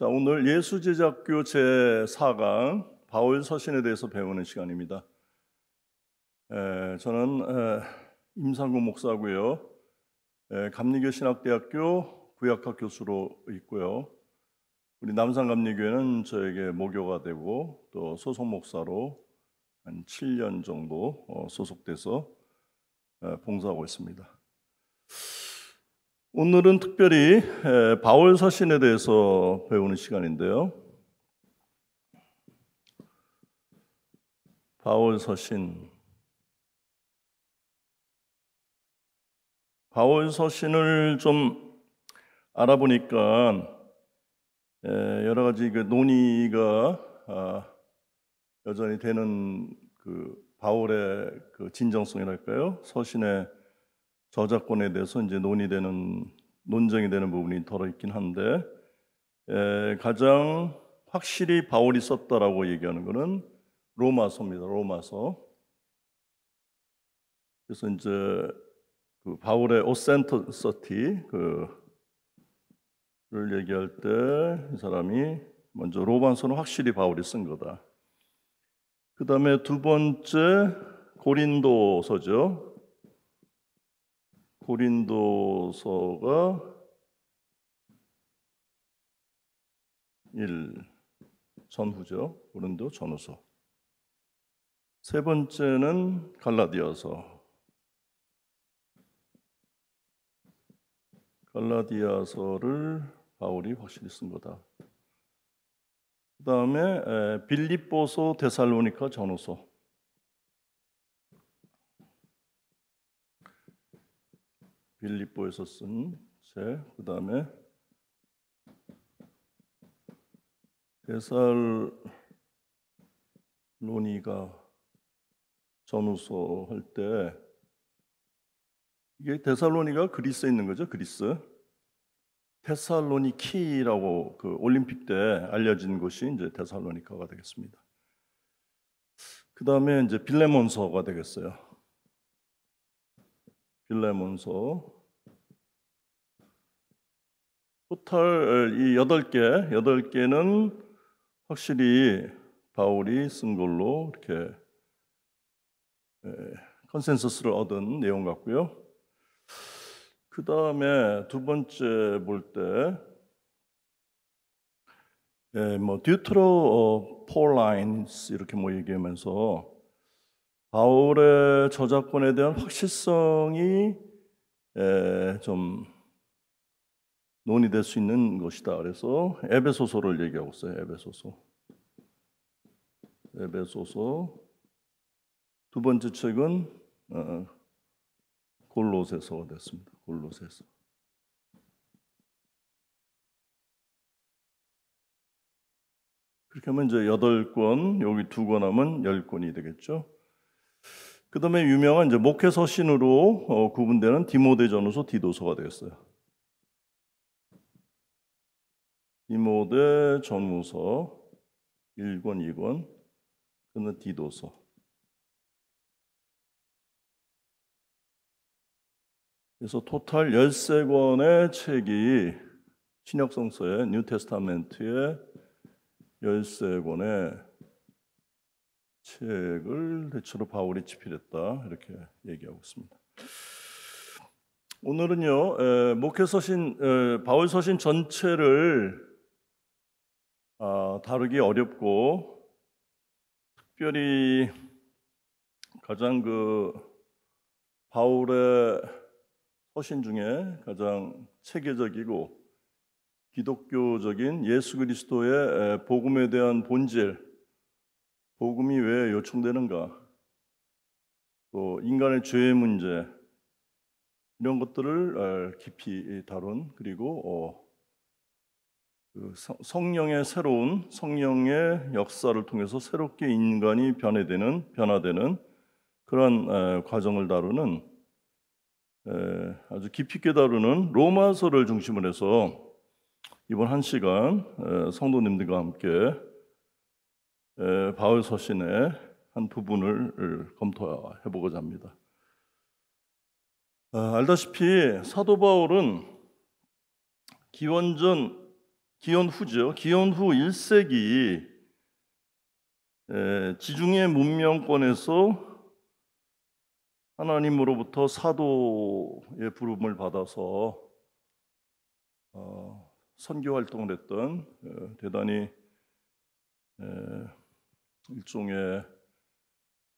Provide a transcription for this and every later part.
자, 오늘 예수제자학교 제4강 바울 서신에 대해서 배우는 시간입니다. 저는 임상구 목사고요. 감리교 신학대학교 구약학 교수로 있고요. 우리 남산감리교회는 저에게 모교가 되고 또 소속 목사로 한 7년 정도 소속돼서 봉사하고 있습니다. 오늘은 특별히 바울 서신에 대해서 배우는 시간인데요. 바울 서신. 바울 서신을 좀 알아보니까 여러 가지 논의가 여전히 되는 바울의 진정성이랄까요? 서신의 저작권에 대해서 이제 논쟁이 되는 부분이 덜어 있긴 한데 가장 확실히 바울이 썼다라고 얘기하는 것은 로마서입니다. 로마서. 그래서 이제 바울의 오센터서티를 얘기할 때 이 사람이 먼저 로마서는 확실히 바울이 쓴 거다. 그 다음에 두 번째 고린도서죠. 고린도서가 1 전후죠. 고린도 전후서. 세 번째는 갈라디아서. 갈라디아서를 바울이 확실히 쓴 거다. 그 다음에 빌립보서, 데살로니가 전후서. 빌립보에서 쓴 책. 그 다음에 데살로니가 전후서 할 때 이게 데살로니가 그리스에 있는 거죠. 그리스. 테살로니키라고 올림픽 때 알려진 곳이 이제 데살로니카가 되겠습니다. 그 다음에 이제 빌레몬서가 되겠어요. 빌레몬서. 토탈 이 8개는 확실히 바울이 쓴 걸로 이렇게 컨센서스를 얻은 내용 같고요. 그 다음에 두 번째 볼 때 듀트로 폴라인스 이렇게 얘기하면서 바울의 저작권에 대한 확실성이 좀 논의될 수 있는 것이다. 그래서 에베소서를 얘기하고 있어요. 에베소서. 두 번째 책은 골로새서가 됐습니다. 골로새서. 그렇게 하면 이제 8권, 여기 2권 하면 10권이 되겠죠. 그 다음에 유명한 이제 목회서신으로 구분되는 디모데전후서, 디도서가 되겠어요. 디모데전후서 1권, 2권, 그는 디도서. 그래서 토탈 13권의 책이 신약성서의 뉴테스타멘트의 13권의 책을 대체로 바울이 집필했다 이렇게 얘기하고 있습니다. 오늘은요 목회서신 바울 서신 전체를 다루기 어렵고 특별히 가장 바울의 서신 중에 가장 체계적이고 기독교적인 예수 그리스도의 복음에 대한 본질, 복음이 왜 요청되는가, 또 인간의 죄의 문제 이런 것들을 깊이 다룬 그리고 성령의 역사를 통해서 새롭게 인간이 변화되는 그런 과정을 다루는 아주 깊이 있게 다루는 로마서를 중심으로 해서 이번 1시간 성도님들과 함께 바울 서신의 한 부분을 검토해 보고자 합니다. 알다시피 사도 바울은 기원전 기원 후죠. 기원 후 1세기 지중해 문명권에서 하나님으로부터 사도의 부름을 받아서 선교 활동을 했던 대단히 일종의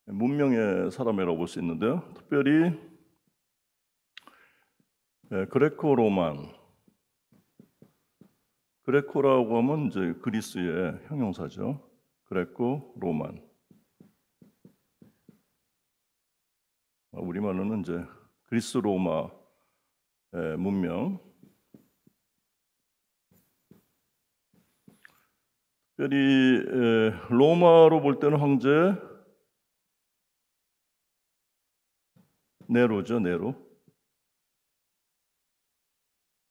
문명의 사람이라고 볼 수 있는데요. 특별히 그레코라고 하면 이제 그리스의 형용사죠. 그레코 로만. 우리말로는 이제 그리스 로마 문명. 특별히 로마로 볼 때는 황제 네로죠, 네로.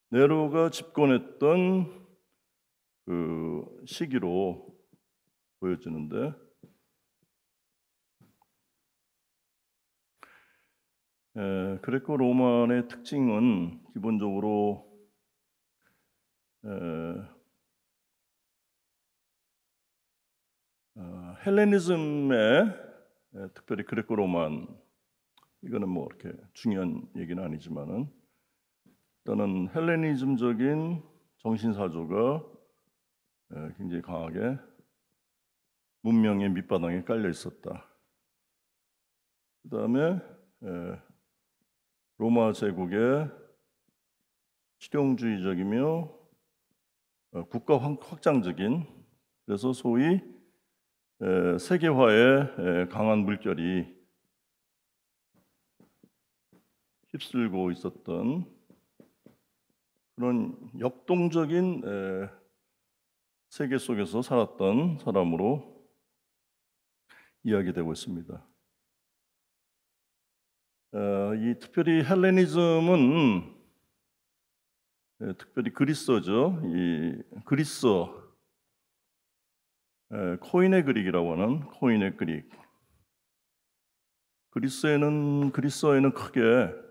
네로가 집권했던 그 시기로 보여지는데, 그레코 로만의 특징은 기본적으로 헬레니즘의 특별히 그레코 로만, 이거는 뭐 이렇게 중요한 얘기는 아니지만은 일단은 헬레니즘적인 정신사조가 굉장히 강하게 문명의 밑바닥에 깔려 있었다. 그 다음에 로마 제국의 실용주의적이며 국가 확장적인, 그래서 소위 세계화에 강한 물결이 휩쓸고 있었던 그런 역동적인 세계 속에서 살았던 사람으로 이야기되고 있습니다. 이 특별히 헬레니즘은 특별히 그리스어죠. 이 그리스어, 코인의 그릭이라고 하는 코인의 그릭. 그리스어에는 크게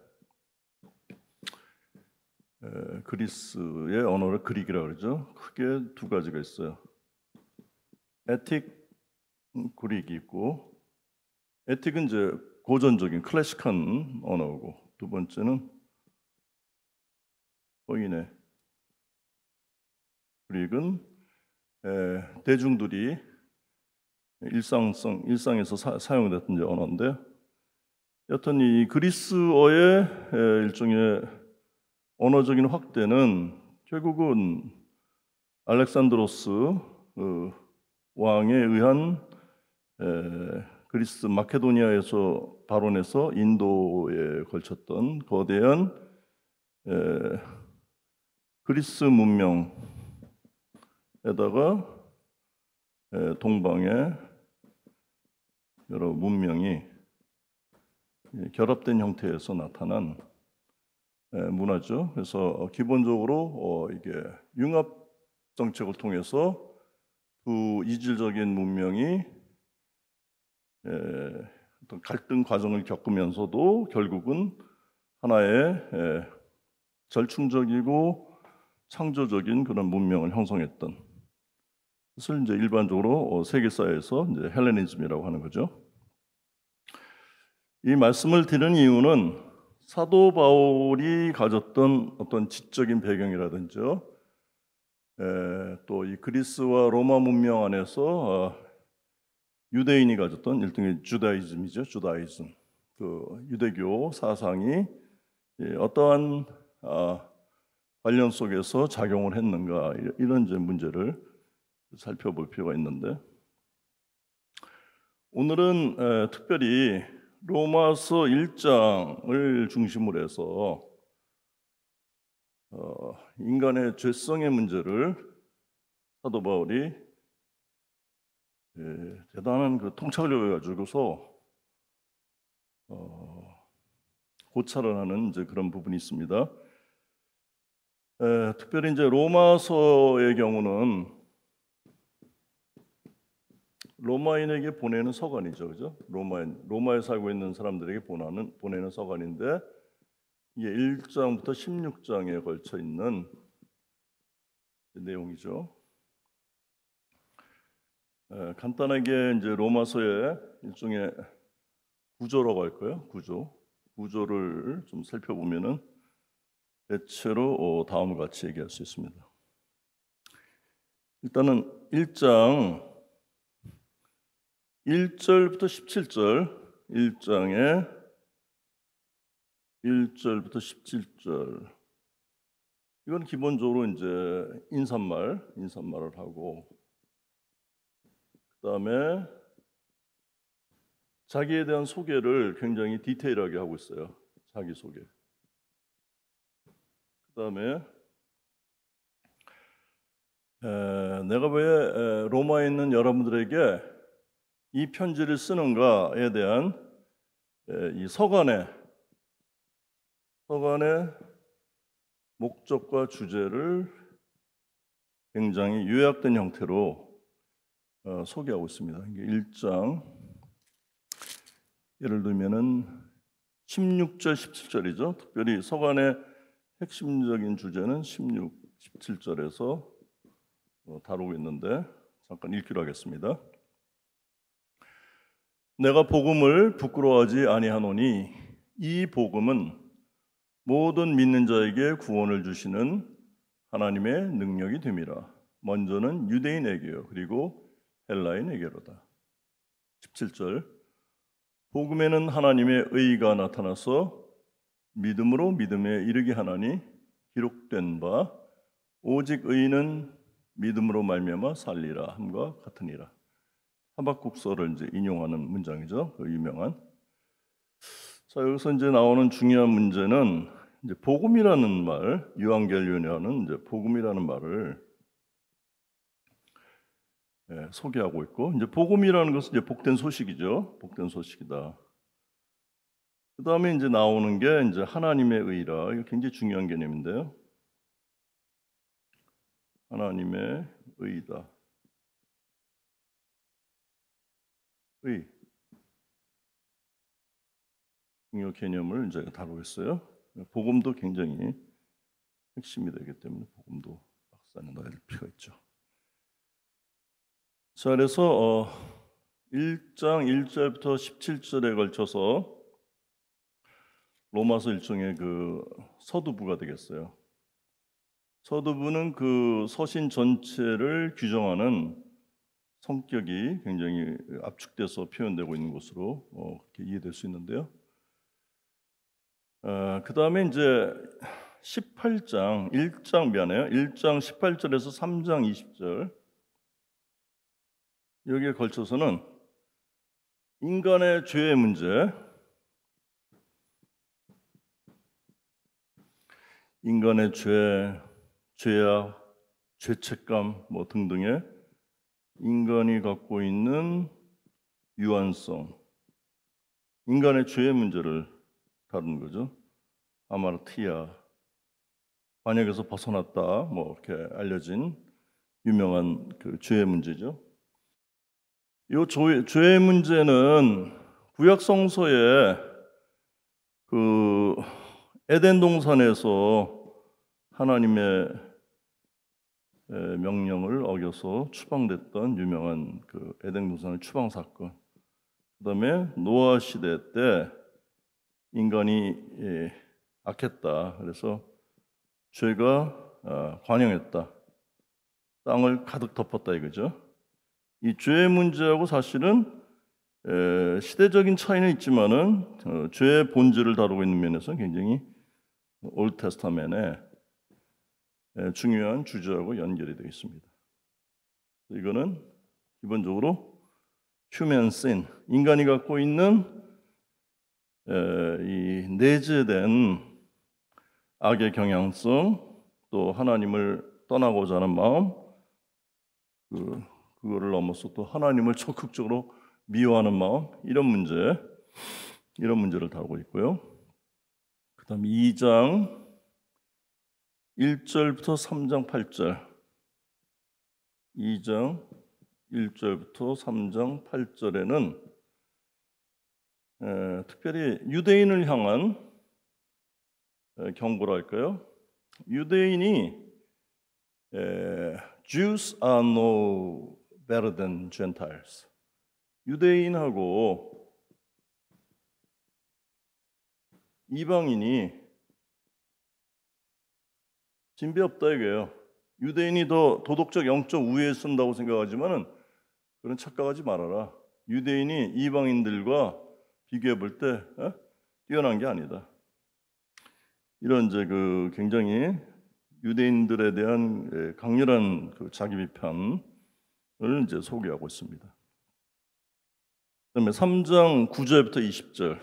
그리스의 언어를 그릭이라고 그러죠. 크게 두 가지가 있어요. 에틱 그릭이 있고, 에틱은 이제 고전적인 클래식한 언어고, 두 번째는 코인의 그릭은 대중들이 일상에서 사용됐던 언어인데, 여튼 이 그리스어의 일종의 언어적인 확대는 결국은 알렉산드로스 왕에 의한 그리스 마케도니아에서 발원해서 인도에 걸쳤던 거대한 그리스 문명에다가 동방의 여러 문명이 결합된 형태에서 나타난 문화죠. 그래서 기본적으로 이게 융합 정책을 통해서 두 이질적인 문명이 어떤 갈등 과정을 겪으면서도 결국은 하나의 절충적이고 창조적인 그런 문명을 형성했던 것을 이제 일반적으로 세계사에서 이제 헬레니즘이라고 하는 거죠. 이 말씀을 드리는 이유는 사도 바울이 가졌던 어떤 지적인 배경이라든지 또 이 그리스와 로마 문명 안에서 유대인이 가졌던 일종의 주다이즘이죠. 주다이즘. 그 유대교 사상이 어떠한 관련 속에서 작용을 했는가, 이런 이제 문제를 살펴볼 필요가 있는데, 오늘은 특별히 로마서 1장을 중심으로 해서 인간의 죄성의 문제를 사도 바울이 대단한 그 통찰력을 가지고서 고찰을 하는 이제 그런 부분이 있습니다. 특별히 이제 로마서의 경우는 로마인에게 보내는 서간이죠, 그죠? 로마에 살고 있는 사람들에게 보내는 서간인데, 이게 1장부터 16장에 걸쳐 있는 내용이죠. 간단하게 이제 로마서의 일종의 구조라고 할까요? 구조를 좀 살펴보면은 대체로 다음과 같이 얘기할 수 있습니다. 일단은 1장 1절부터 17절, 1장의 1절부터 17절. 이건 기본적으로 이제 인사말을 하고, 그다음에 자기에 대한 소개를 굉장히 디테일하게 하고 있어요. 자기 소개. 그다음에 내가 왜 로마에 있는 여러분들에게 이 편지를 쓰는가에 대한 이 서간의 목적과 주제를 굉장히 요약된 형태로 소개하고 있습니다. 1장 예를 들면은 16절, 17절이죠. 특별히 서간의 핵심적인 주제는 16, 17절에서 다루고 있는데 잠깐 읽기로 하겠습니다. 내가 복음을 부끄러워하지 아니하노니 이 복음은 모든 믿는 자에게 구원을 주시는 하나님의 능력이 됨이라. 먼저는 유대인에게요, 그리고 헬라인에게로다. 17절 복음에는 하나님의 의가 나타나서 믿음으로 믿음에 이르게 하나니 기록된 바 오직 의인은 믿음으로 말미암아 살리라 함과 같으니라. 하박국서를 이제 인용하는 문장이죠. 그 유명한. 자, 여기서 이제 나오는 중요한 문제는 이제 복음이라는 말, 유앙겔리온이라는 이제 복음이라는 말을 소개하고 있고, 이제 복음이라는 것은 이제 복된 소식이죠. 복된 소식이다. 그 다음에 이제 나오는 게 이제 하나님의 의라. 이거 굉장히 중요한 개념인데요. 하나님의 의다. 의. 중요 개념을 이제 다루겠어요. 복음도 굉장히 핵심이 되기 때문에 복음도 박사는 넣어야 될 필요가 있죠. 자, 그래서 1장 1절부터 17절에 걸쳐서 로마서 일종의 그 서두부가 되겠어요. 서두부는 그 서신 전체를 규정하는 성격이 굉장히 압축돼서 표현되고 있는 것으로 그렇게 이해될 수 있는데요. 그 다음에 이제 1장 18절에서 3장 20절 여기에 걸쳐서는 인간의 죄의 문제, 인간의 죄악, 죄책감 뭐 등등의 인간이 갖고 있는 유한성, 인간의 죄의 문제를 다루는 거죠. 아마르티아, 관역에서 벗어났다, 뭐 이렇게 알려진 유명한 그 죄의 문제죠. 이 죄의 문제는 구약 성서에 그 에덴 동산에서 하나님의 명령을 어겨서 추방됐던 유명한 그 에덴 동산의 추방 사건. 그다음에 노아 시대 때 인간이 악했다. 그래서 죄가 관영했다. 땅을 가득 덮었다 이거죠. 이 죄의 문제하고 사실은 시대적인 차이는 있지만은 죄의 본질을 다루고 있는 면에서 굉장히 올드 테스타멘의 중요한 주제하고 연결이 되어 있습니다. 이거는 기본적으로 human sin, 인간이 갖고 있는 이 내재된 악의 경향성, 또 하나님을 떠나고자 하는 마음, 그거를 넘어서 또 하나님을 적극적으로 미워하는 마음, 이런 문제를 다루고 있고요. 그 다음 2장 1절부터 3장 8절 2장 1절부터 3장 8절에는 특별히 유대인을 향한 경고랄까요? 유대인이 Jews are no better than Gentiles. 유대인하고 이방인이 진배 없다 이거예요. 유대인이 더 도덕적 영적 우위에 쓴다고 생각하지만은 그런 착각하지 말아라. 유대인이 이방인들과 비교해 볼 때 뛰어난 게 아니다. 이런 이제 그 굉장히 유대인들에 대한 강렬한 그 자기 비판을 이제 소개하고 있습니다. 그다음에 3장 9절부터 20절.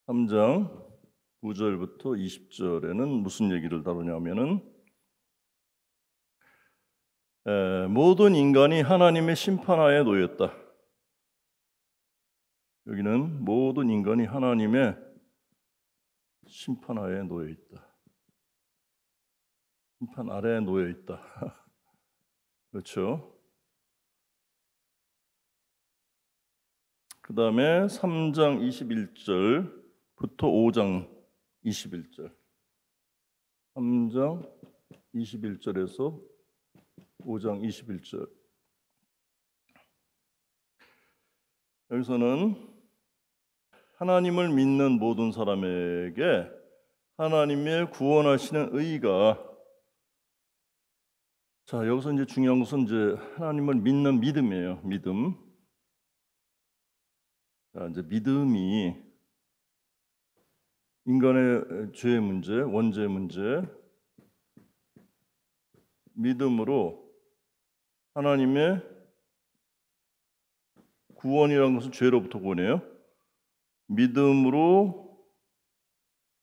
3장 9절부터 20절에는 무슨 얘기를 다루냐면은 모든 인간이 하나님의 심판하에 놓였다. 여기는 모든 인간이 하나님의 심판하에 놓여 있다. 심판 아래에 놓여 있다. 그렇죠? 그 다음에 3장 21절부터 5장 21절. 3장 21절에서 5장 21절. 여기서는 하나님을 믿는 모든 사람에게 하나님의 구원하시는 의가, 자, 여기서 이제 중요한 것은 이제 하나님을 믿는 믿음이에요. 믿음. 자, 이제 믿음이 인간의 죄의 문제, 원죄의 문제, 믿음으로 하나님의 구원이라는 것은 죄로부터 구원해요. 믿음으로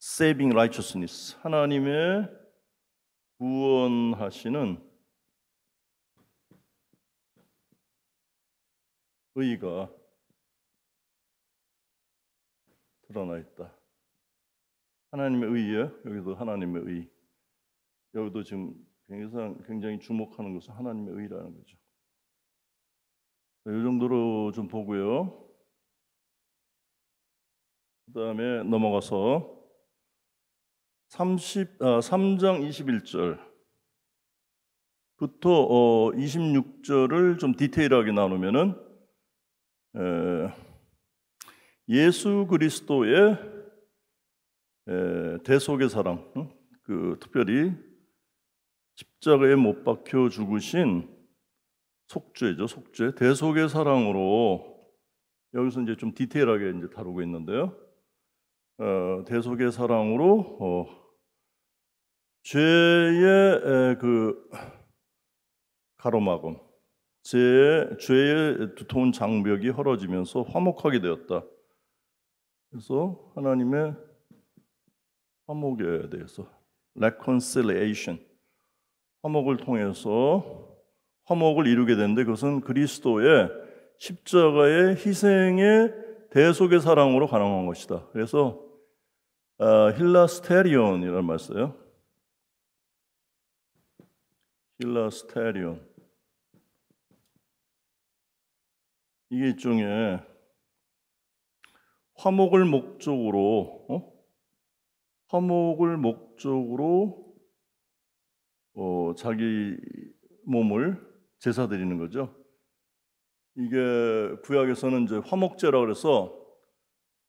saving righteousness, 하나님의 구원하시는 의가 드러나 있다. 하나님의 의예요. 여기도 하나님의 의. 여기도 지금 굉장히 주목하는 것은 하나님의 의라는 거죠. 이 정도로 좀 보고요. 그 다음에 넘어가서 3장 21절부터 26절을 좀 디테일하게 나누면은 예수 그리스도의 대속의 사랑, 그 특별히 십자가에 못 박혀 죽으신 속죄죠, 속죄. 대속의 사랑으로 여기서 이제 좀 디테일하게 이제 다루고 있는데요. 대속의 사랑으로 죄의 그 가로막음, 죄의 두터운 장벽이 헐어지면서 화목하게 되었다. 그래서 하나님의 화목에 대해서 reconciliation, 화목을 통해서 화목을 이루게 되는데 그것은 그리스도의 십자가의 희생의 대속의 사랑으로 가능한 것이다. 그래서 힐라스테리온이라는 말 써요. 힐라스테리온. 이게 일종의 화목을 목적으로 자기 몸을 제사 드리는 거죠. 이게 구약에서는 이제 화목제라 그래서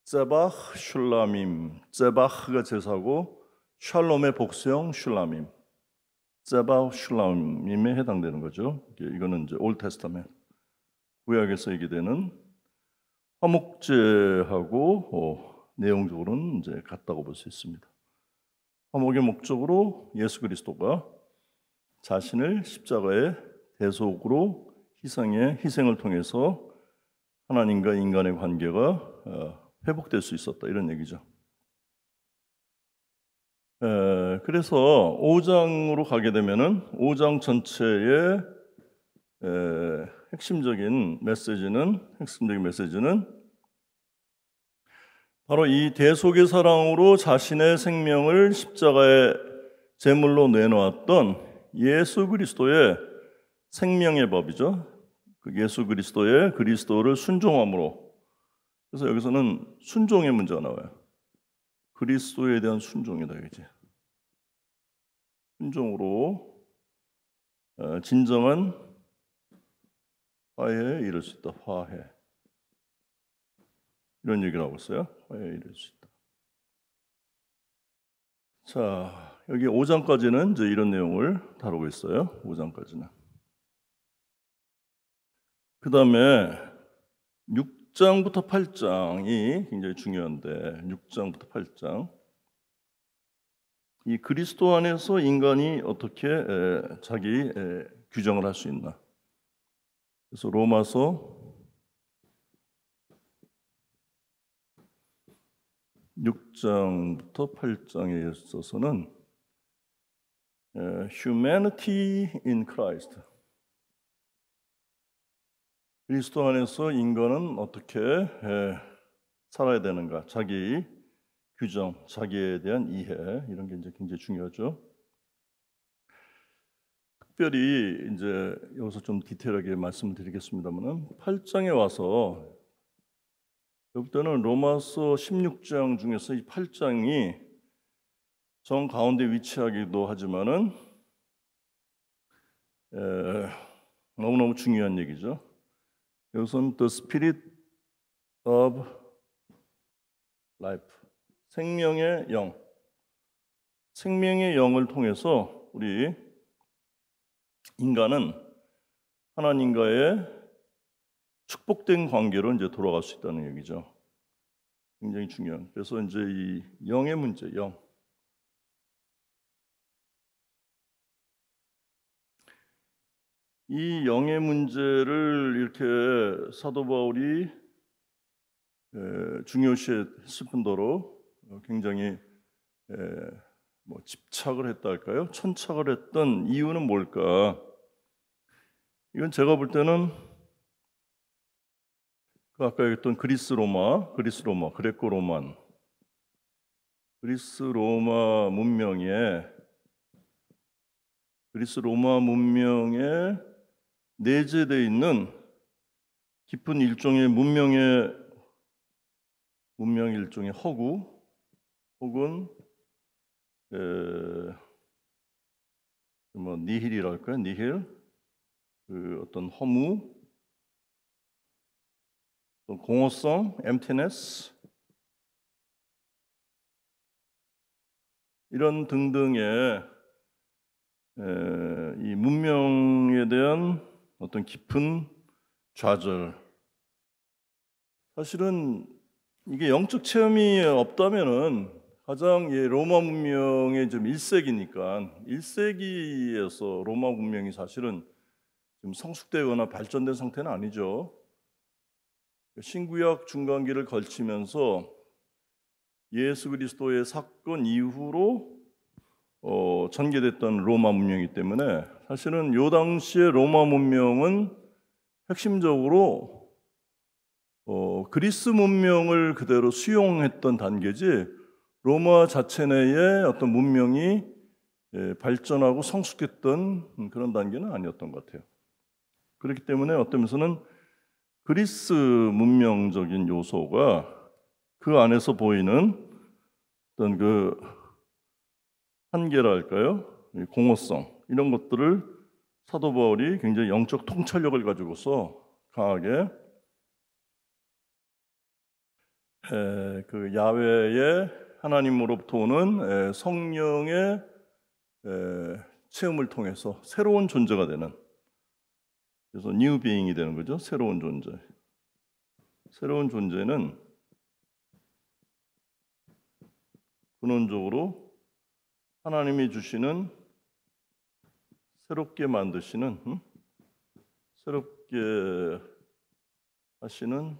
제바흐 슐라밈, 제바흐가 제사고 샬롬의 복수형 슐라밈, 제바흐 슐라밈에 해당되는 거죠. 이거는 이제 올 테스타멘, 구약에서 얘기되는 화목제하고 내용적으로는 이제 같다고 볼 수 있습니다. 화목의 목적으로 예수 그리스도가 자신을 십자가의 대속으로 희생을 통해서 하나님과 인간의 관계가 회복될 수 있었다, 이런 얘기죠. 그래서 5장으로 가게 되면은 5장 전체의 핵심적인 메시지는 바로 이 대속의 사랑으로 자신의 생명을 십자가의 제물로 내놓았던 예수 그리스도의 생명의 법이죠. 그 예수 그리스도를 순종함으로. 그래서 여기서는 순종의 문제가 나와요. 그리스도에 대한 순종이다, 이제. 순종으로 진정한 화해에 이를 수 있다. 화해. 이런 얘기를 하고 있어요. 화해에 이를 수 있다. 자, 여기 5장까지는 이제 이런 내용을 다루고 있어요. 5장까지는. 그 다음에 6장부터 8장이 굉장히 중요한데 6장부터 8장 이 그리스도 안에서 인간이 어떻게 자기 규정을 할 수 있나. 그래서 로마서 6장부터 8장에 있어서는 Humanity in Christ. 그리스도 안에서 인간은 어떻게 살아야 되는가? 자기 규정, 자기에 대한 이해 이런 게 이제 굉장히 중요하죠. 특별히 이제 여기서 좀 디테일하게 말씀드리겠습니다만은 8장에 와서 여기서는 로마서 16장 중에서 이 8장이 정 가운데 위치하기도 하지만은 너무너무 중요한 얘기죠. 여기서는 The Spirit of Life, 생명의 영, 생명의 영을 통해서 우리 인간은 하나님과의 축복된 관계로 이제 돌아갈 수 있다는 얘기죠. 굉장히 중요한. 그래서 이제 이 영의 문제, 영. 이 영의 문제를 이렇게 사도 바울이 중요시했을 뿐더러 굉장히 뭐 집착을 했다 할까요? 천착을 했던 이유는 뭘까? 이건 제가 볼 때는 아까 얘기했던 그리스 로마, 그레코 로만, 그리스 로마 문명에 내재되어 있는 깊은 일종의 문명 일종의 허구 혹은 뭐 니힐이랄까요? 니힐 그 어떤 허무, 공허성, emptiness 이런 등등의 이 문명에 대한 어떤 깊은 좌절. 사실은 이게 영적 체험이 없다면은 가장 로마 문명의 좀 1세기니까 1세기에서 로마 문명이 사실은 좀 성숙되거나 발전된 상태는 아니죠. 신구약 중간기를 걸치면서 예수 그리스도의 사건 이후로 전개됐던 로마 문명이기 때문에 사실은 요 당시의 로마 문명은 핵심적으로 그리스 문명을 그대로 수용했던 단계지 로마 자체 내에 어떤 문명이 발전하고 성숙했던 그런 단계는 아니었던 것 같아요. 그렇기 때문에 어떤 면에서는 그리스 문명적인 요소가 그 안에서 보이는 어떤 그 한계랄까요? 공허성 이런 것들을 사도 바울이 굉장히 영적 통찰력을 가지고서 강하게 그 야훼의 하나님으로부터 오는 성령의 체험을 통해서 새로운 존재가 되는, 그래서 뉴 비잉이 되는 거죠. 새로운 존재. 새로운 존재는 근원적으로 하나님이 주시는 새롭게 만드시는 새롭게 하시는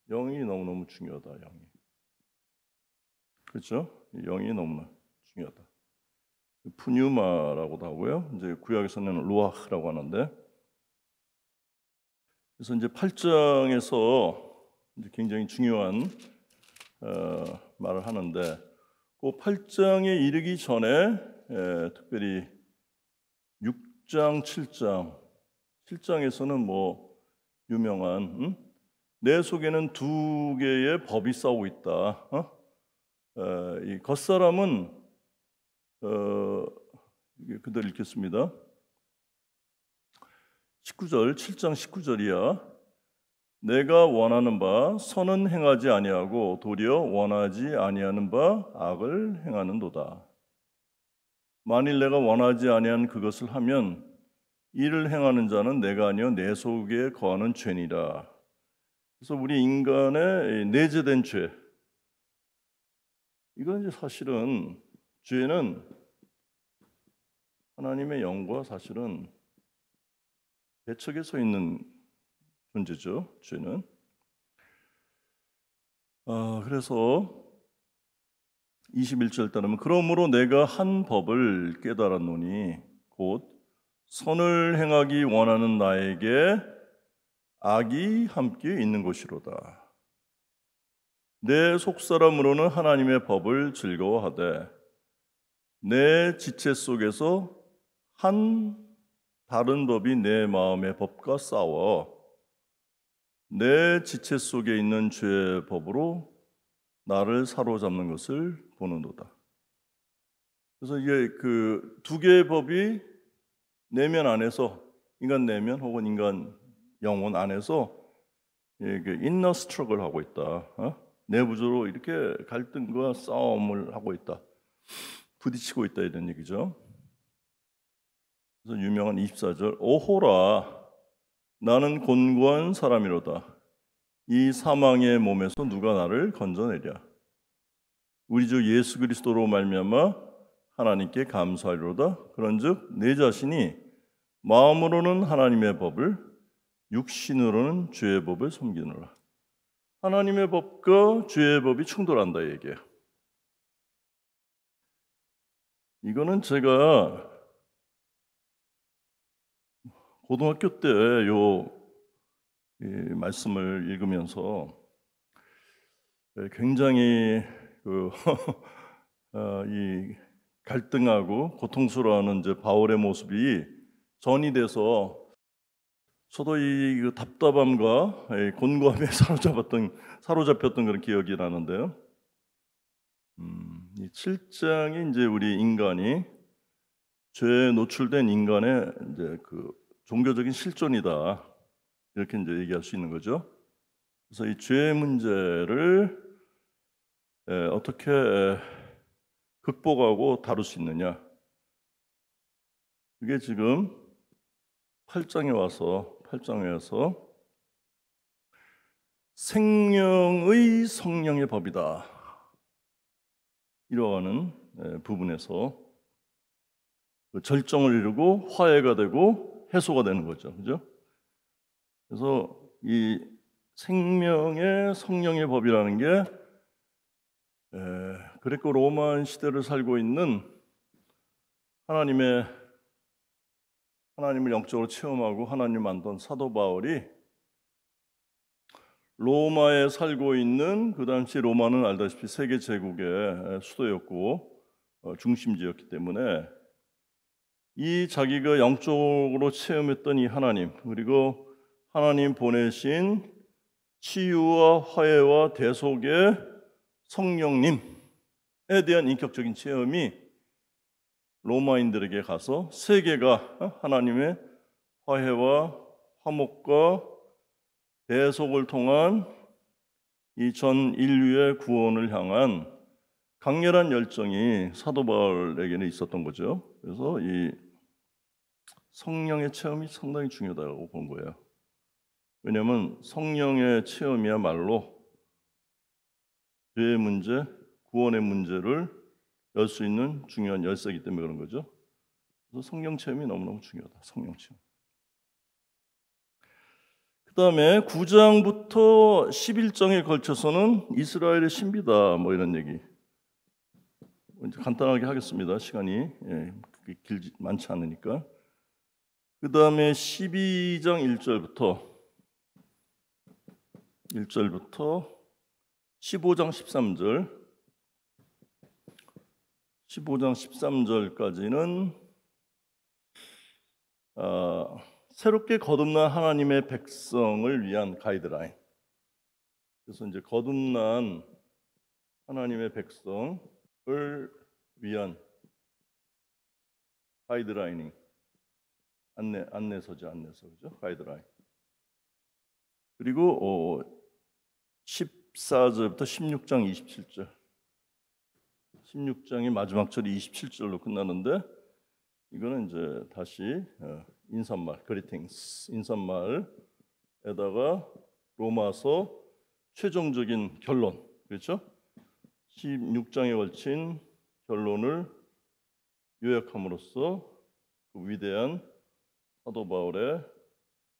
영이 너무너무 중요하다. 영이. 그렇죠? 영이 너무나 중요하다. 푸뉴마라고도 하고요. 이제 구약에서는 루아흐라고 하는데, 그래서 이제 8장에서 이제 굉장히 중요한 말을 하는데, 그 8장에 이르기 전에 특별히 6장, 7장에서는 뭐 유명한 내 속에는 두 개의 법이 싸우고 있다. 이 겉사람은 그대로 읽겠습니다. 19절, 7장 19절이야. 내가 원하는 바 선은 행하지 아니하고 도리어 원하지 아니하는 바 악을 행하는도다. 만일 내가 원하지 아니한 그것을 하면 이를 행하는 자는 내가 아니요 내 속에 거하는 죄니라. 그래서 우리 인간의 내재된 죄, 이건 이제 사실은 죄는 하나님의 영과 사실은 대척에 서 있는 존재죠. 죄는. 그래서 21절 따르면 그러므로 내가 한 법을 깨달았노니 곧 선을 행하기 원하는 나에게 악이 함께 있는 것이로다. 내 속사람으로는 하나님의 법을 즐거워하되 내 지체 속에서 한 다른 법이 내 마음의 법과 싸워 내 지체 속에 있는 죄의 법으로 나를 사로잡는 것을 보는도다. 그래서 이게 그 두 개의 법이 내면 안에서, 인간 내면 혹은 인간 영혼 안에서 이게 인너 스트러글 하고 있다. 내부적으로 이렇게 갈등과 싸움을 하고 있다. 부딪히고 있다 이런 얘기죠. 그래서 유명한 24절 오호라 나는 곤고한 사람이로다. 이 사망의 몸에서 누가 나를 건져내랴. 우리 주 예수 그리스도로 말미암아 하나님께 감사하리로다. 그런즉 내 자신이 마음으로는 하나님의 법을 육신으로는 죄의 법을 섬기느라. 하나님의 법과 죄의 법이 충돌한다 얘기예요. 이거는 제가 고등학교 때 이 말씀을 읽으면서 굉장히 이 갈등하고 고통스러워하는 이제 바울의 모습이 전이 돼서 저도 이 답답함과 곤고함에 사로잡혔던 그런 기억이 나는데요. 이 7장이 이제 우리 인간이 죄에 노출된 인간의 이제 그 종교적인 실존이다 이렇게 이제 얘기할 수 있는 거죠. 그래서 이 죄의 문제를 어떻게 극복하고 다룰 수 있느냐. 그게 지금 8장에 와서 생명의 성령의 법이다. 이러한 부분에서 절정을 이루고 화해가 되고 해소가 되는 거죠. 그죠? 그래서 이 생명의 성령의 법이라는 게 그리고 로마 시대를 살고 있는 하나님을 영적으로 체험하고 하나님 만든 사도 바울이 로마에 살고 있는 그 당시 로마는 알다시피 세계 제국의 수도였고 중심지였기 때문에 이 자기가 영적으로 체험했던 이 하나님 그리고 하나님 보내신 치유와 화해와 대속의 성령님에 대한 인격적인 체험이 로마인들에게 가서 세계가 하나님의 화해와 화목과 대속을 통한 이 전 인류의 구원을 향한 강렬한 열정이 사도 바울에게는 있었던 거죠. 그래서 이 성령의 체험이 상당히 중요하다고 본 거예요. 왜냐하면 성령의 체험이야말로 죄의 문제, 구원의 문제를 열 수 있는 중요한 열쇠이기 때문에 그런 거죠. 그래서 성령 체험이 너무너무 중요하다. 성령 체험. 그 다음에 9장부터 11장에 걸쳐서는 이스라엘의 신비다 뭐 이런 얘기 간단하게 하겠습니다. 시간이 많지 않으니까. 그 다음에 12장 1절부터 15장 13절까지는 새롭게 거듭난 하나님의 백성을 위한 가이드라인. 그래서 이제 거듭난 하나님의 백성을 위한 가이드라인이 안내서죠, 안내서. 그죠? 가이드라인. 그리고 14절부터 16장 27절. 16장의 마지막 절이 27절로 끝나는데 이거는 이제 다시 인사말, 그리팅스, 인사말에다가 로마서 최종적인 결론, 그렇죠? 16장에 걸친 결론을 요약함으로써 그 위대한 사도 바울의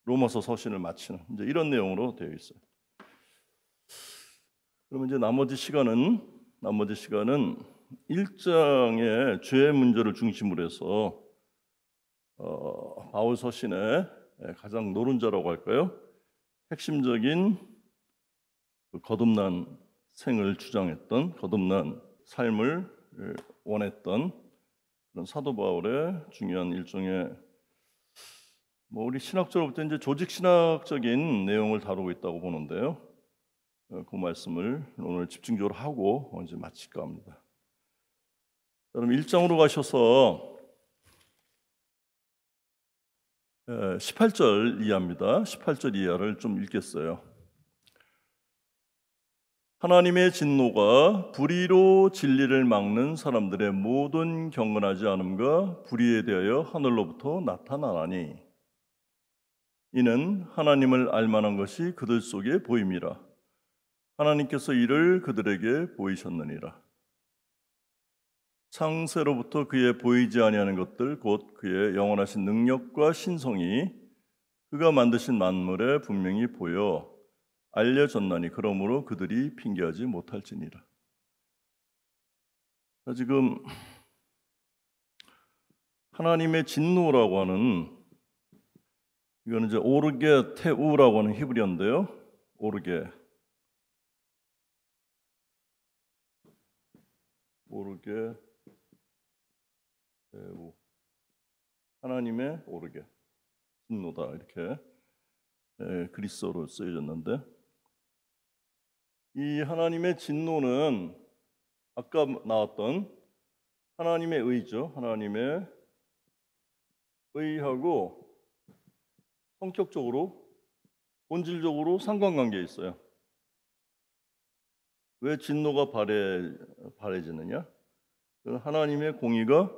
로마서 서신을 마치는 이제 이런 내용으로 되어 있어요. 그러면 이제 나머지 시간은 1장의 죄의 문제를 중심으로 해서 바울 서신의 가장 노른자라고 할까요? 핵심적인 그 거듭난 생을 주장했던, 거듭난 삶을 원했던 그런 사도 바울의 중요한 일종의 우리 신학적으로부터 이제 조직 신학적인 내용을 다루고 있다고 보는데요. 그 말씀을 오늘 집중적으로 하고 이제 마칠까 합니다. 그럼 1장으로 가셔서 18절 이하입니다. 18절 이하를 좀 읽겠어요. 하나님의 진노가 불의로 진리를 막는 사람들의 모든 경건하지 않음과 불의에 대하여 하늘로부터 나타나나니 이는 하나님을 알만한 것이 그들 속에 보임이라. 하나님께서 이를 그들에게 보이셨느니라. 창세로부터 그의 보이지 아니하는 것들 곧 그의 영원하신 능력과 신성이 그가 만드신 만물에 분명히 보여 알려졌나니 그러므로 그들이 핑계하지 못할지니라. 지금 하나님의 진노라고 하는 이거는 이제 오르게 테우라고 하는 히브리어인데요. 오르게 테우 하나님의 오르게 진노다 이렇게 그리스어로 쓰여졌는데 이 하나님의 진노는 아까 나왔던 하나님의 의죠. 하나님의 의하고 성격적으로 본질적으로 상관관계에 있어요. 왜 진노가 발해지느냐? 하나님의 공의가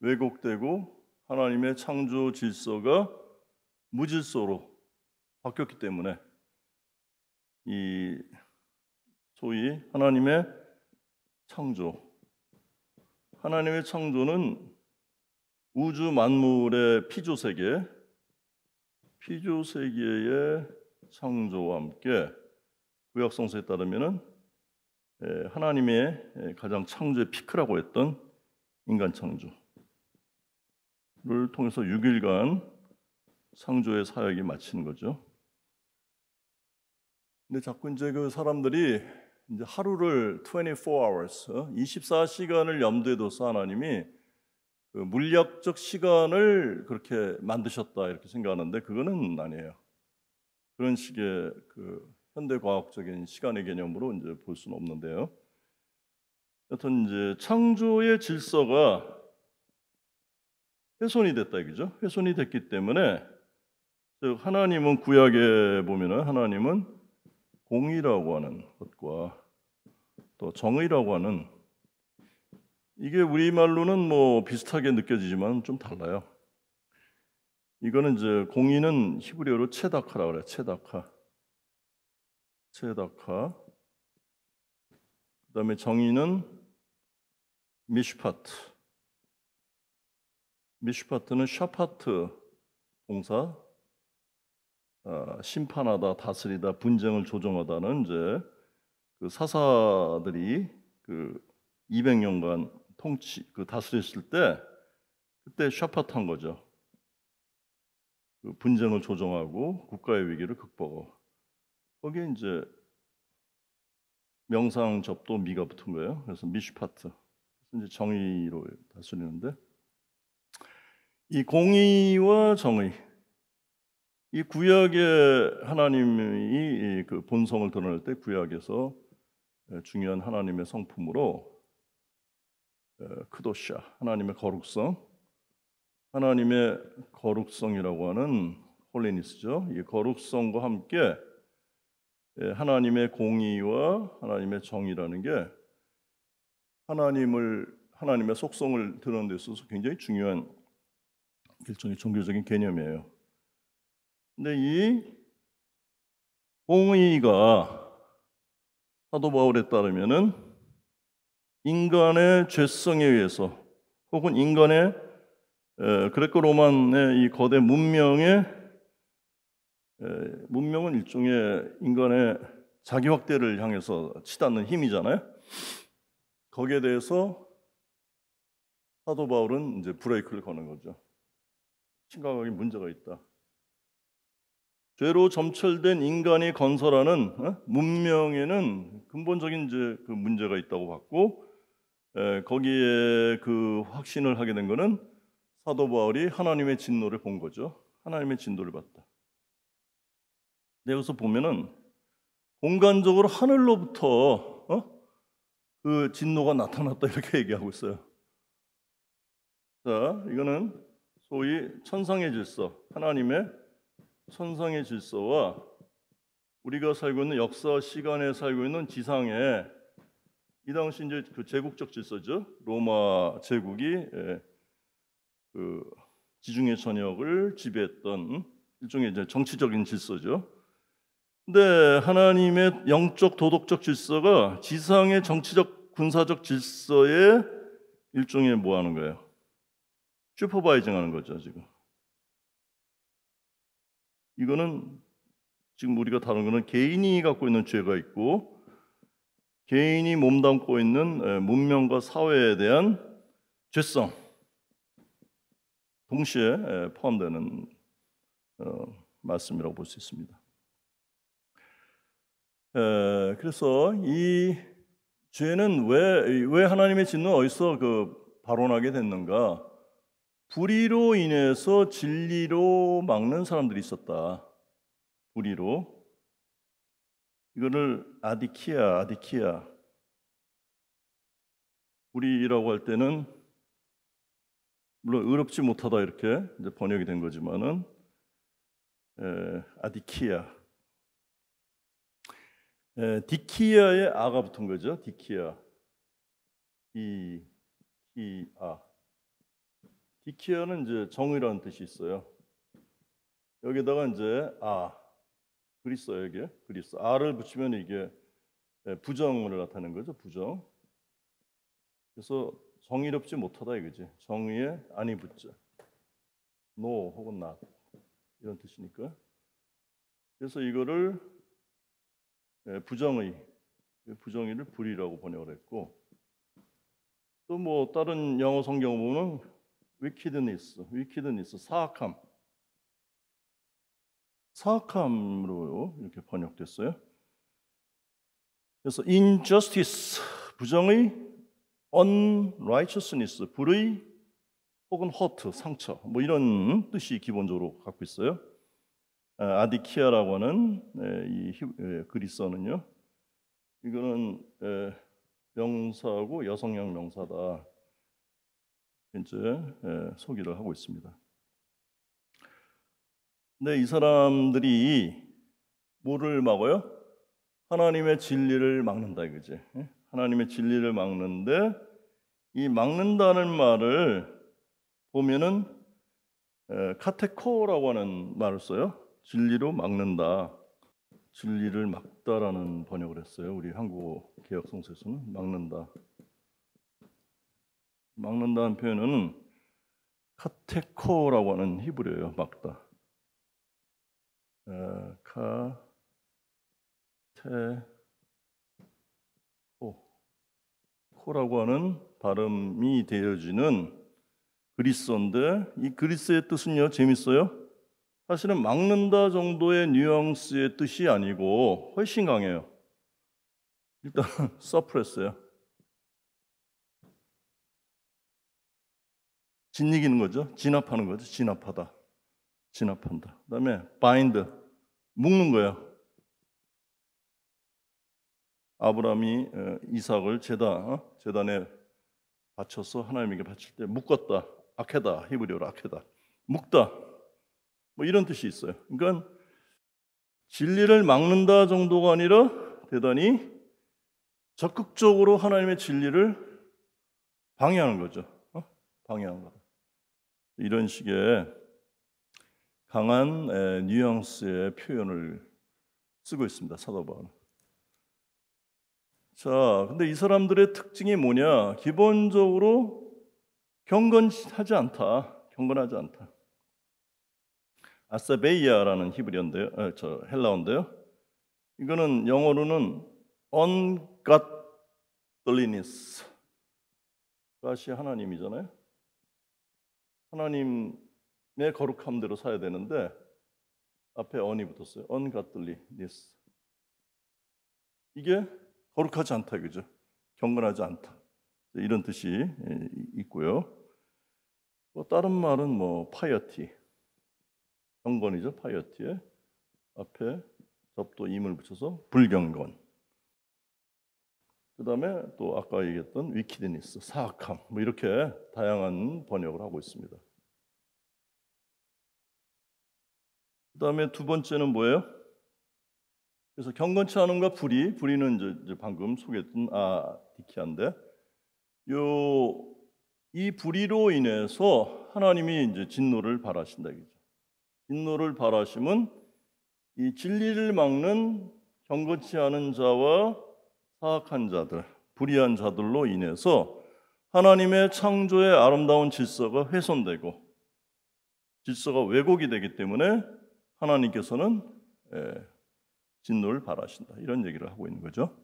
왜곡되고 하나님의 창조 질서가 무질서로 바뀌었기 때문에 이 소위 하나님의 창조는 우주 만물의 피조세계의 창조와 함께 구약성서에 따르면은 하나님의 가장 창조의 피크라고 했던 인간 창조를 통해서 6일간 창조의 사역이 마치는 거죠. 근데 자꾸 이제 그 사람들이 이제 하루를 24 hours, 24시간을 염두에 둬서 하나님이 그 물리학적 시간을 그렇게 만드셨다 이렇게 생각하는데 그거는 아니에요. 그런 식의 그 현대 과학적인 시간의 개념으로 이제 볼 수는 없는데요. 여튼 이제 창조의 질서가 훼손이 됐다 이거죠. 훼손이 됐기 때문에 즉 하나님은 구약에 보면은 하나님은 공의라고 하는 것과 또 정의라고 하는 이게 우리말로는 뭐 비슷하게 느껴지지만 좀 달라요. 이거는 이제 공의는 히브리어로 체다카라고 그래요. 체다카. 그다음에 정의는 미슈파트는 샤파트 동사 심판하다, 다스리다, 분쟁을 조정하다는 이제 그 사사들이 그 200년간 다스렸을 때 그때 샤파트한 거죠. 그 분쟁을 조정하고 국가의 위기를 극복하고 거기에 이제 명상, 접도, 미가 붙은 거예요. 그래서 미슈파트. 이제 정의로 다스리는데 이 공의와 정의 이 구약의 하나님이 그 본성을 드러낼 때 구약에서 중요한 하나님의 성품으로 크도샤 하나님의 거룩성 하나님의 거룩성이라고 하는 홀리니스죠. 이 거룩성과 함께 하나님의 공의와 하나님의 정의라는 게 하나님의 속성을 드러내는 데 있어서 굉장히 중요한 일종의 종교적인 개념이에요. 근데 이 공의가 사도 바울에 따르면은 인간의 죄성에 의해서 혹은 인간의 그레코 로만의 이 거대 문명은 일종의 인간의 자기 확대를 향해서 치닫는 힘이잖아요. 거기에 대해서 사도 바울은 이제 브레이크를 거는 거죠. 심각하게 문제가 있다. 죄로 점철된 인간이 건설하는 문명에는 근본적인 이제 그 문제가 있다고 봤고, 거기에 그 확신을 하게 된 거는 사도 바울이 하나님의 진노를 본 거죠. 하나님의 진노를 봤다. 여기서 보면은 공간적으로 하늘로부터 그 진노가 나타났다 이렇게 얘기하고 있어요. 자, 이거는 소위 천상의 질서, 하나님의 천상의 질서와 우리가 살고 있는 역사 시간에 살고 있는 지상에 이 당시 이제 그 제국적 질서죠. 로마 제국이 그 지중해 전역을 지배했던 일종의 이제 정치적인 질서죠. 근데 하나님의 영적 도덕적 질서가 지상의 정치적 군사적 질서에 일종의 뭐 하는 거예요? 슈퍼바이징 하는 거죠, 지금. 이거는 지금 우리가 다룬 거는 개인이 갖고 있는 죄가 있고 개인이 몸담고 있는 문명과 사회에 대한 죄성 동시에 포함되는 말씀이라고 볼 수 있습니다. 그래서 이 죄는 왜 하나님의 진노는 어디서 발원하게 됐는가? 불의로 인해서 진리로 막는 사람들이 있었다. 불의로. 이거를 아디키아. 불의라고 할 때는 물론 의롭지 못하다 이렇게 이제 번역이 된 거지만은 아디키아. 디키아에 아가 붙은 거죠. 디키아. 디키아. 디키아는 이제 정의라는 뜻이 있어요. 여기다가 이제 그리스어예요, 이게. 그리스. 아를 붙이면 이게 부정을 나타내는 거죠, 부정. 그래서 정의롭지 못하다 이거지. 정의에 아니 붙자. no 혹은 not 이런 뜻이니까. 그래서 이거를 부정의를 불의라고 번역을 했고, 또 뭐 다른 영어 성경 보면 wickedness, 사악함으로 이렇게 번역됐어요. 그래서 injustice, 부정의, unrighteousness, 불의, 혹은 hurt, 상처, 뭐 이런 뜻이 기본적으로 갖고 있어요. 아디키아라고 하는 이 그리스어는요, 이거는 명사하고 여성형 명사다. 이제 소개를 하고 있습니다. 근데 이 사람들이 뭐를 막아요? 하나님의 진리를 막는다 이거지. 하나님의 진리를 막는데 이 막는다는 말을 보면은 카테코라고 하는 말을 써요. 진리로 막는다. 진리를 막다라는 번역을 했어요. 우리 한국어 개역 성서에서는 막는다. 막는다는 표현은 카테코라고 하는 히브리어예요. 막다. 코라고 하는 발음이 되어지는 그리스어인데 이 그리스의 뜻은요, 재밌어요. 사실은 막는다 정도의 뉘앙스의 뜻이 아니고 훨씬 강해요. 일단 서프레스예요. 짓이기는 거죠. 진압하는 거죠. 진압한다. 그다음에 바인드, 묶는 거예요. 아브라함이 이삭을 제단에 바쳐서 하나님에게 바칠 때 묶었다. 아케다, 히브리어로 아케다, 묶다, 뭐 이런 뜻이 있어요. 그러니까 진리를 막는다 정도가 아니라 대단히 적극적으로 하나님의 진리를 방해하는 거죠. 방해하는 거다. 이런 식의 강한 뉘앙스의 표현을 쓰고 있습니다, 사도 바울은. 자, 근데 이 사람들의 특징이 뭐냐? 기본적으로 경건하지 않다. 경건하지 않다. 아사베이아라는 히브리어인데요, 헬라어인데요. 이거는 영어로는 ungodliness. 것이 하나님이잖아요. 하나님의 거룩함대로 사야 되는데 앞에 on이 붙었어요. ungodliness. 이게 거룩하지 않다, 그죠? 경건하지 않다. 이런 뜻이 있고요. 다른 말은 piety. 경건이죠, piety. 앞에 접도 임을 붙여서 불경건. 그 다음에 또 아까 얘기했던 wickedness, 사악함, 이렇게 다양한 번역을 하고 있습니다. 그 다음에 두 번째는 뭐예요? 그래서 경건치 않음과 불의는 이제 방금 소개했던 디키아인데, 이 불의로 인해서 하나님이 이제 진노를 발하신다 이거죠. 진노를 발하심은 이 진리를 막는 경건치 않은 자와 사악한 자들, 불의한 자들로 인해서 하나님의 창조의 아름다운 질서가 훼손되고 질서가 왜곡이 되기 때문에 하나님께서는 진노를 발하신다. 이런 얘기를 하고 있는 거죠.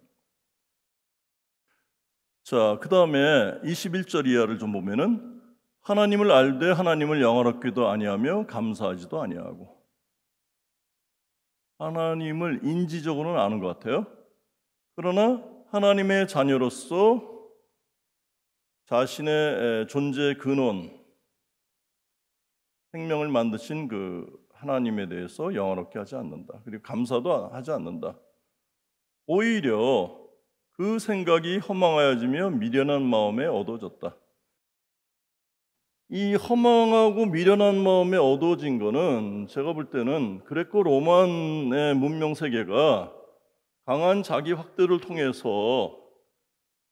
자, 그 다음에 21절 이하를 좀 보면은 하나님을 알되 하나님을 영화롭게도 아니하며 감사하지도 아니하고. 하나님을 인지적으로는 아는 것 같아요. 그러나 하나님의 자녀로서 자신의 존재의 근원, 생명을 만드신 그 하나님에 대해서 영화롭게 하지 않는다. 그리고 감사도 하지 않는다. 오히려 그 생각이 허망하여지며 미련한 마음에 어두워졌다. 이 허망하고 미련한 마음에 어두워진 거는 제가 볼 때는 그레코 로만의 문명 세계가 강한 자기 확대를 통해서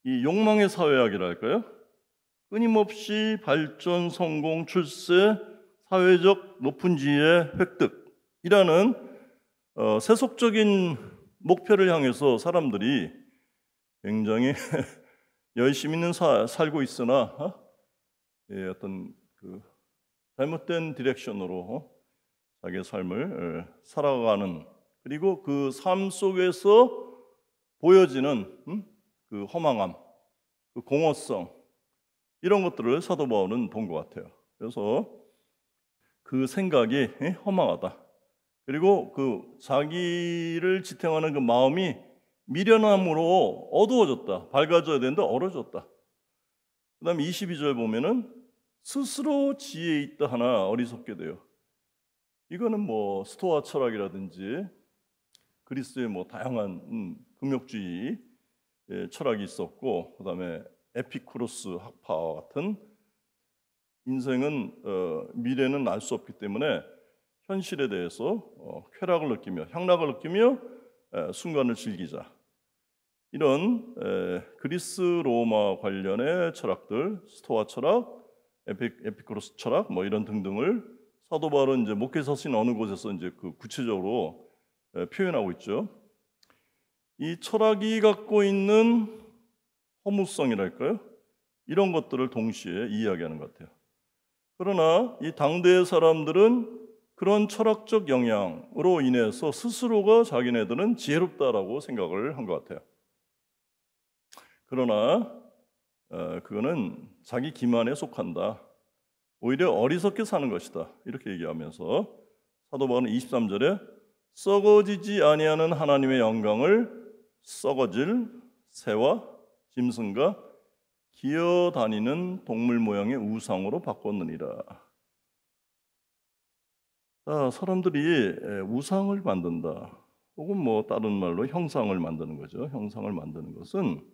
이 욕망의 사회학이랄까요? 끊임없이 발전, 성공, 출세, 사회적 높은 지위의 획득이라는 세속적인 목표를 향해서 사람들이 굉장히 열심히 살고 있으나 어떤 그 잘못된 디렉션으로 자기의 삶을 살아가는, 그리고 그 삶 속에서 보여지는 그 허망함, 그 공허성, 이런 것들을 사도 바울은 본 것 같아요. 그래서 그 생각이 허망하다. 그리고 그 자기를 지탱하는 그 마음이 미련함으로 어두워졌다. 밝아져야 되는데 얼어졌다. 그 다음에 22절 보면은 스스로 지혜 있다 하나 어리석게 돼요. 이거는 스토아 철학이라든지 그리스의 다양한 금욕주의 철학이 있었고, 그 다음에 에피쿠로스 학파와 같은 인생은 미래는 알 수 없기 때문에 현실에 대해서 쾌락을 느끼며 향락을 느끼며 순간을 즐기자. 이런 그리스 로마 관련의 철학들, 스토아 철학, 에피쿠로스 철학 이런 등등을 사도 바울은 이제 목회 서신 어느 곳에서 이제 그 구체적으로 표현하고 있죠. 이 철학이 갖고 있는 허무성이랄까요? 이런 것들을 동시에 이야기하는 것 같아요. 그러나 이 당대의 사람들은 그런 철학적 영향으로 인해서 스스로가 자기네들은 지혜롭다라고 생각을 한 것 같아요. 그러나 그거는 자기 기만에 속한다. 오히려 어리석게 사는 것이다. 이렇게 얘기하면서 사도 바울은 23절에 썩어지지 아니하는 하나님의 영광을 썩어질 새와 짐승과 기어다니는 동물 모양의 우상으로 바꿨느니라. 사람들이 우상을 만든다. 혹은 다른 말로 형상을 만드는 거죠. 형상을 만드는 것은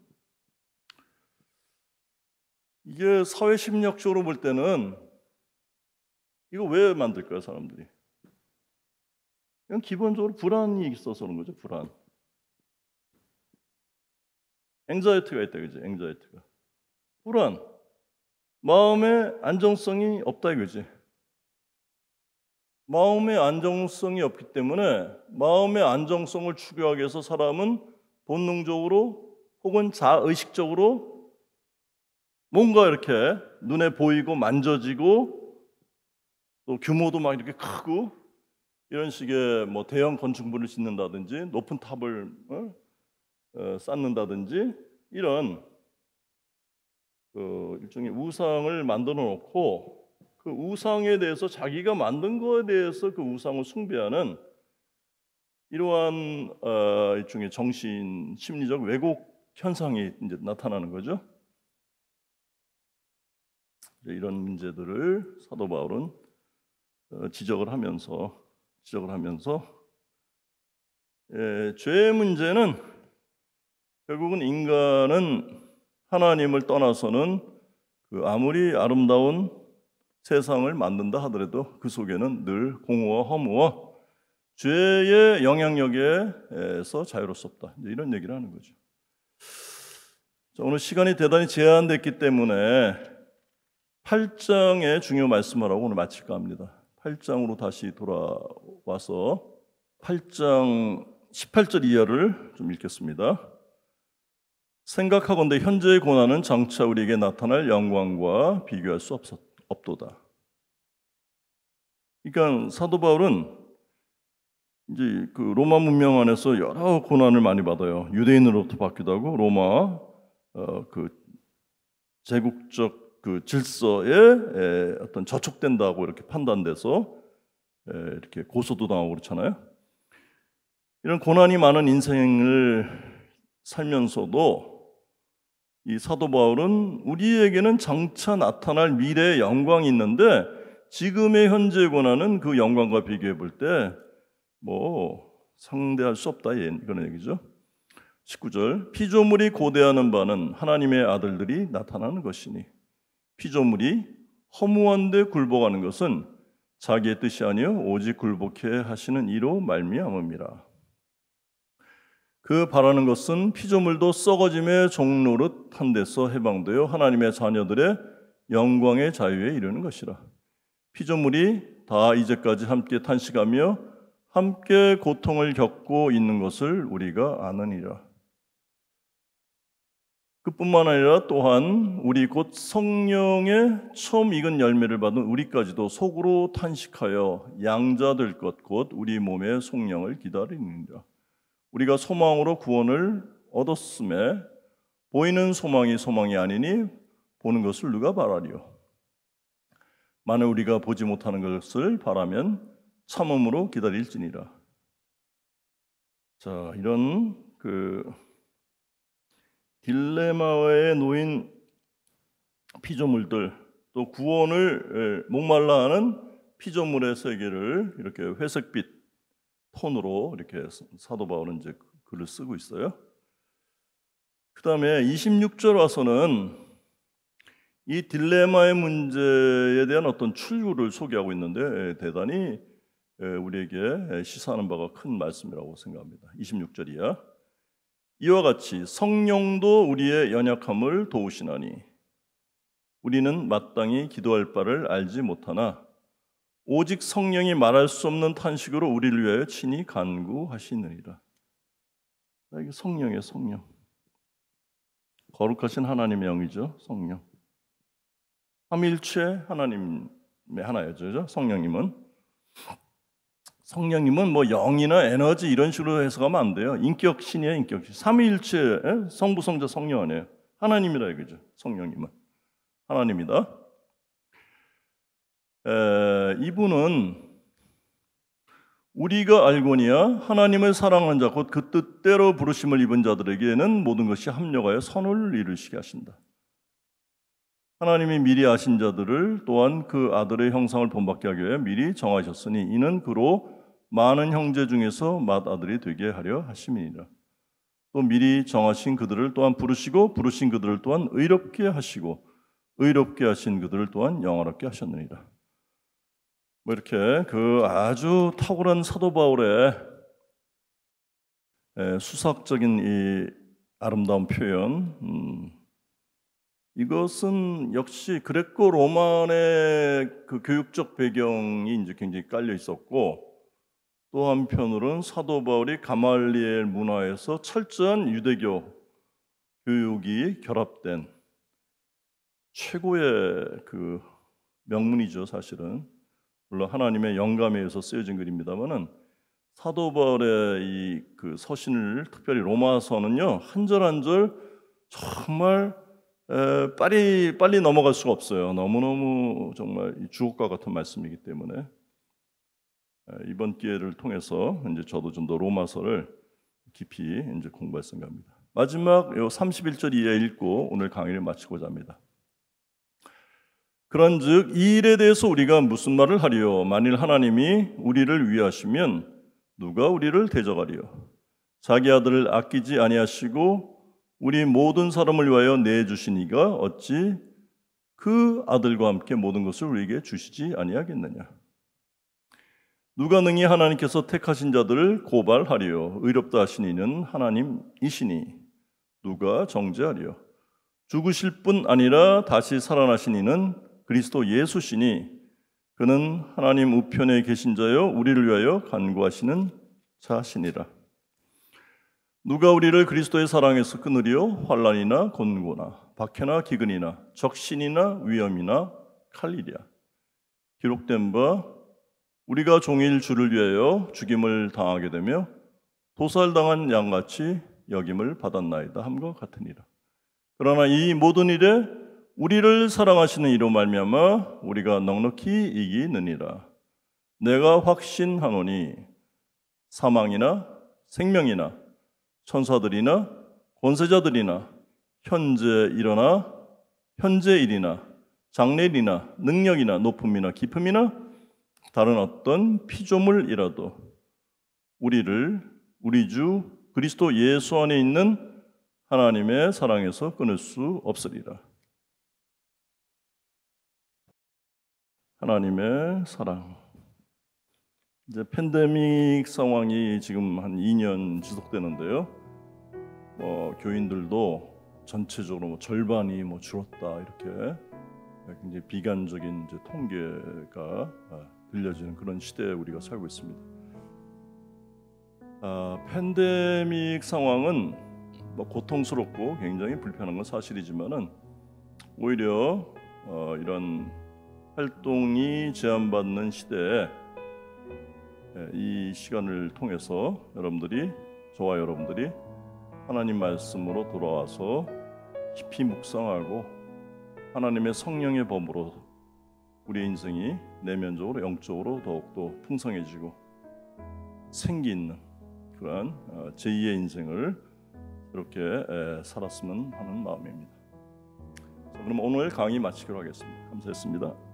이게 사회 심리학적으로 볼 때는 이거 왜 만들까요, 사람들이? 그냥 기본적으로 불안이 있어서 그런 거죠, 불안. 앵자이티가 있다, 그지? 앵자이티가. 불안. 마음의 안정성이 없다, 이거지. 마음의 안정성이 없기 때문에 마음의 안정성을 추구하기 위해서 사람은 본능적으로 혹은 자의식적으로 뭔가 이렇게 눈에 보이고 만져지고 또 규모도 막 이렇게 크고 이런 식의 뭐 대형 건축물을 짓는다든지 높은 탑을 쌓는다든지 이런 일종의 우상을 만들어 놓고 그 우상에 대해서 자기가 만든 거에 대해서 그 우상을 숭배하는 이러한 일종의 정신 심리적 왜곡 현상이 이제 나타나는 거죠. 이런 문제들을 사도 바울은 지적을 하면서 죄의 문제는 결국은 인간은 하나님을 떠나서는 그 아무리 아름다운 세상을 만든다 하더라도 그 속에는 늘 공허와 허무와 죄의 영향력에서 자유로울 수 없다. 이런 얘기를 하는 거죠. 자, 오늘 시간이 대단히 제한됐기 때문에 8장의 중요 말씀을 하고 오늘 마칠까 합니다. 8장으로 다시 돌아와서 8장 18절 이하를 좀 읽겠습니다. 생각하건대 현재의 고난은 장차 우리에게 나타날 영광과 비교할 수 없도다. 그러니까 사도 바울은 이제 그 로마 문명 안에서 여러 고난을 많이 받아요. 유대인으로부터 받기도 하고 로마 그 제국적 그 질서에 어떤 저촉된다고 이렇게 판단돼서 이렇게 고소도 당하고 그렇잖아요. 이런 고난이 많은 인생을 살면서도 이 사도 바울은 우리에게는 장차 나타날 미래의 영광이 있는데 지금의 현재 고난은 그 영광과 비교해 볼 때 뭐 상대할 수 없다 이런 얘기죠. 19절 피조물이 고대하는 바는 하나님의 아들들이 나타나는 것이니 피조물이 허무한 데 굴복하는 것은 자기의 뜻이 아니요 오직 굴복해 하시는 이로 말미암음이라. 그 바라는 것은 피조물도 썩어짐의 종노릇 한 데서 해방되어 하나님의 자녀들의 영광의 자유에 이르는 것이라. 피조물이 다 이제까지 함께 탄식하며 함께 고통을 겪고 있는 것을 우리가 아느니라. 그뿐만 아니라 또한 우리 곧 성령의 처음 익은 열매를 받은 우리까지도 속으로 탄식하여 양자될 것 곧 우리 몸의 속량을 기다리느니라. 우리가 소망으로 구원을 얻었음에 보이는 소망이 소망이 아니니 보는 것을 누가 바라리요. 만일 우리가 보지 못하는 것을 바라면 참음으로 기다릴지니라. 자, 이런 그 딜레마에 놓인 피조물들 또 구원을 목말라하는 피조물의 세계를 이렇게 회색빛 톤으로 이렇게 사도 바울은 이제 글을 쓰고 있어요. 그 다음에 26절 와서는 이 딜레마의 문제에 대한 어떤 출구를 소개하고 있는데 대단히 우리에게 시사하는 바가 큰 말씀이라고 생각합니다. 26절이야. 이와 같이 성령도 우리의 연약함을 도우시나니 우리는 마땅히 기도할 바를 알지 못하나 오직 성령이 말할 수 없는 탄식으로 우리를 위하여 친히 간구하시느니라. 이게 성령이에요, 성령. 거룩하신 하나님의 영이죠, 성령. 삼위일체 하나님의 하나였죠, 성령님은. 성령님은 뭐 영이나 에너지 이런 식으로 해석하면 안 돼요. 인격신이에요, 인격신. 삼위일체 성부, 성자, 성령 아니에요. 하나님이라 이거죠, 성령님은. 하나님이다. 이분은 우리가 알거니와 하나님을 사랑하는 자 곧 그 뜻대로 부르심을 입은 자들에게는 모든 것이 합력하여 선을 이루시게 하신다. 하나님이 미리 아신 자들을 또한 그 아들의 형상을 본받게 하기 위해 미리 정하셨으니 이는 그로 많은 형제 중에서 맏아들이 되게 하려 하심이니라. 또 미리 정하신 그들을 또한 부르시고 부르신 그들을 또한 의롭게 하시고 의롭게 하신 그들을 또한 영화롭게 하셨느니라. 뭐 이렇게 그 아주 탁월한 사도 바울의 수학적인 이 아름다운 표현, 이것은 역시 그레코 로만의 그 교육적 배경이 이제 굉장히 깔려 있었고, 또 한편으로는 사도 바울이 가말리엘 문화에서 철저한 유대교 교육이 결합된 최고의 그 명문이죠, 사실은. 물론 하나님의 영감에 의해서 쓰여진 글입니다만은 사도 바울의 이 그 서신을, 특별히 로마서는요, 한 절 한 절 정말 빨리 넘어갈 수가 없어요. 너무너무 정말 주옥과 같은 말씀이기 때문에 이번 기회를 통해서 이제 저도 좀 더 로마서를 깊이 이제 공부할 생각입니다. 마지막 요 31절 이하에 읽고 오늘 강의를 마치고자 합니다. 그런즉 이 일에 대해서 우리가 무슨 말을 하리요? 만일 하나님이 우리를 위하시면 누가 우리를 대적하리요? 자기 아들을 아끼지 아니하시고 우리 모든 사람을 위하여 내주신 이가 어찌 그 아들과 함께 모든 것을 우리에게 주시지 아니하겠느냐? 누가 능히 하나님께서 택하신 자들을 고발하리요? 의롭다 하신 이는 하나님이시니 누가 정죄하리요? 죽으실 뿐 아니라 다시 살아나신 이는 그리스도 예수시니 그는 하나님 우편에 계신 자요 우리를 위하여 간구하시는 자시니라. 누가 우리를 그리스도의 사랑에서 끊으리요? 환난이나 곤고나 박해나 기근이나 적신이나 위험이나 칼일이야. 기록된 바 우리가 종일 주를 위하여 죽임을 당하게 되며 도살당한 양같이 여김을 받았나이다 함과 같으니라. 그러나 이 모든 일에 우리를 사랑하시는 이로 말미암아 우리가 넉넉히 이기느니라. 내가 확신하노니 사망이나 생명이나 천사들이나 권세자들이나 현재 일이나 장래일이나 능력이나 높음이나 깊음이나 다른 어떤 피조물이라도 우리 주 그리스도 예수 안에 있는 하나님의 사랑에서 끊을 수 없으리라. 하나님의 사랑. 이제 팬데믹 상황이 지금 한 2년 지속되는데요. 교인들도 전체적으로 절반이 줄었다 이렇게 굉장히 비관적인 이제 통계가 들려지는 그런 시대에 우리가 살고 있습니다. 팬데믹 상황은 고통스럽고 굉장히 불편한 건 사실이지만은 오히려 이런 활동이 제한받는 시대에 이 시간을 통해서 저와 여러분들이 하나님 말씀으로 돌아와서 깊이 묵상하고 하나님의 성령의 범으로 우리의 인생이 내면적으로 영적으로 더욱더 풍성해지고 생기 있는 그러한 제2의 인생을 이렇게 살았으면 하는 마음입니다. 자, 그럼 오늘 강의 마치기로 하겠습니다. 감사했습니다.